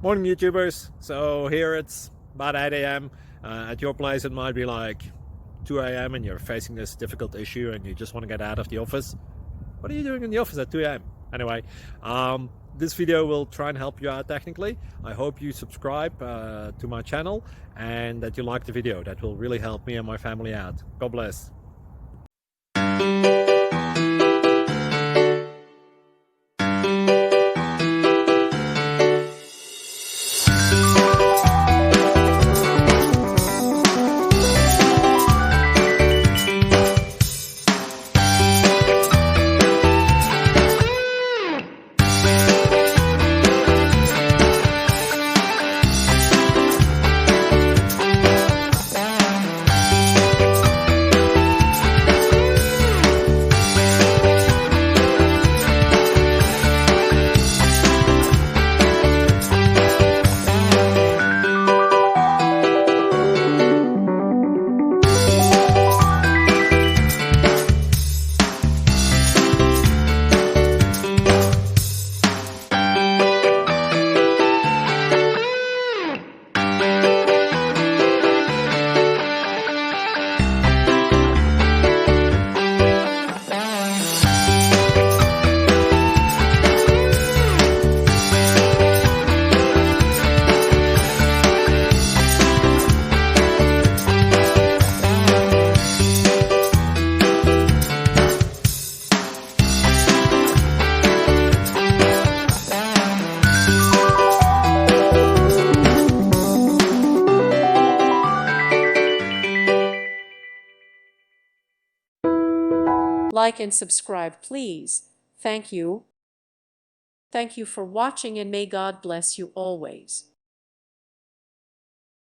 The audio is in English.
Morning, YouTubers. So here it's about 8 a.m. At your place, it might be like 2 a.m. and you're facing this difficult issue and you just want to get out of the office. What are you doing in the office at 2 a.m.? Anyway, this video will try and help you out technically. I hope you subscribe to my channel and that you like the video. That will really help me and my family out. God bless. Like and subscribe, please. Thank you. Thank you for watching, and may God bless you always.